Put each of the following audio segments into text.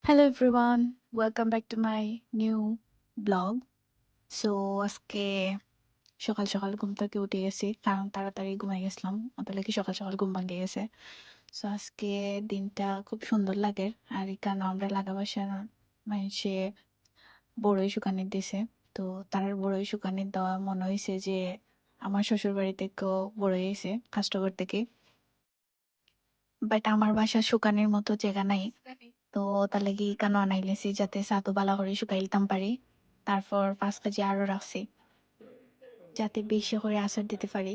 Hello everyone, welcome back to my new blog. So আজকে সকাল সকাল ঘুম থেকে উঠে গেছি, কারণ তাড়াতাড়ি ঘুমাই গেছিলাম, ওদের লাগি সকাল সকাল ঘুম ভাঙে গেছে। সো আজকে দিনটা খুব সুন্দর লাগে। আর এখানে আমরা লাগা বাসার মানুষে বড়ই শুকানি দিছে। তো তার বড়ই শুকানি দেওয়া মনে হয়েছে যে আমার শ্বশুর বাড়ি থেকেও বড়ই এসে কাস্টমার থেকে, বাট আমার বাসা শুকানির মতো জায়গা নাই। তো তার লাগি কেন আনাইলেছি যাতে ছাতু বালা করে শুকাইলতাম পারি। তারপর 5 কেজি আরো রাখছি যাতে বেশি করে আচার দিতে পারি।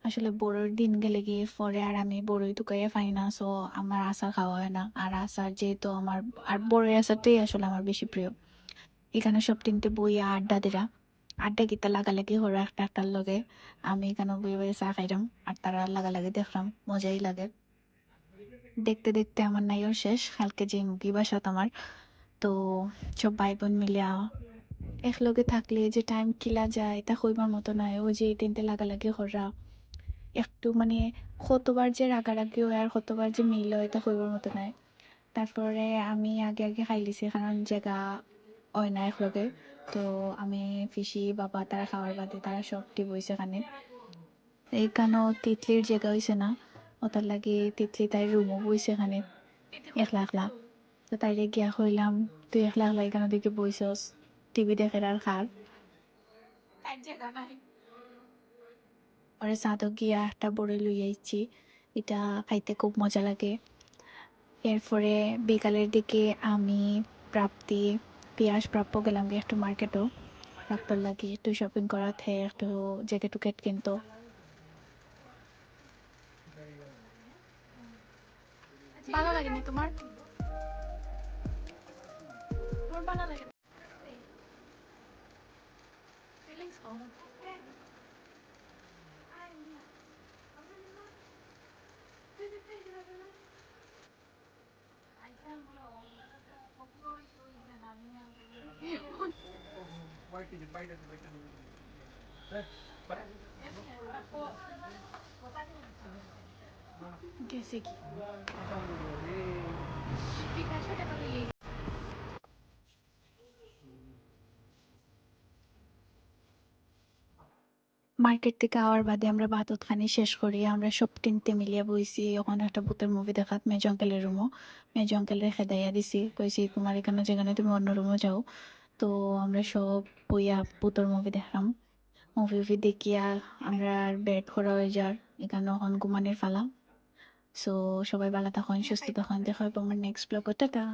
আসলে বড়োর দিন গেলে গিয়ে পরে আর আমি বড়ই টুকাইয়া পাই না, সো আমার আচার খাওয়া হয় না। আর আচার যেহেতু আমার, আর বড়ই আচারটাই আসলে আমার বেশি প্রিয়। এখানে সব তিনটে বই আড্ডা দিরা, আড্ডা গীতা লাগালাগি হলো একটা একটার লগে। আমি এখানে বই বই চা খাইলাম আর তারা লাগালাগি দেখলাম, মজাই লাগে। দেখতে দেখতে আমার নাইও শেষ, কালকে যে মুগি বাসাত আমার। তো সব ভাই বোন মিলিয়া একলগে থাকলে যে টাইম কিলা যায় তা কইবার মতো নাই। ওই যে তিনটে লাগালাগি করা একটু মানে কতবার যে রাগারাগি হয় আর কতবার যে মিল হয় তা কইবার মতো নাই। তারপরে আমি আগে আগে খাই লিছি কারণ জায়গা হয় না একলগে। তো আমি ফিসি বাবা তারা খাওয়ার বাদে তারা সবটি বইছে খানে। এইখানেও তিতলির জায়গা হয়েছে না, ওটার লাগে তিতলি তাই রুমও বইছে খানে একলা একলা। তো তাইরে গিয়া কইলাম, তুই একলা একলা এখানে দিকে বইছস, টিভি দেখে আর খার। পরে সাদক গিয়া একটা বড়ি লই আইছি, এটা খাইতে খুব মজা লাগে। এরপরে বিকালের দিকে আমি প্রাপ্তি পিয়াস প্রাপ্য গেলাম গিয়ে একটু মার্কেটও প্রাপ্তর লাগে একটু শপিং করাতে, একটু জ্যাকেট টুকেট কিনতো। ভালো লাগেনি তোমার? তোমার ভালো লাগে? গেছে কি মার্কেট থেকে আওয়ার বাদে আমরা ভাতত খানি শেষ করি, আমরা সব তিনটে মিলিয়ে বইছি ওখানে একটা ভূতের মুভি দেখাত মেজো আঙ্কেলের রুমও। মেজো আঙ্কেলের খেদাইয়া দিছি, কইছি তোমার এখানে যেখানে তুমি অন্য রুমও যাও। তো আমরা সব বইয়া ভূতের মুভি দেখলাম। মুভি উভি দেখিয়া আমরা বেড করা হয়ে যার এখানে এখন ঘুমানের ফালা। সো সবাই ভালো তখন সুস্থ তখন দেখা হবে আমার নেক্সট ব্লগ। টাটা।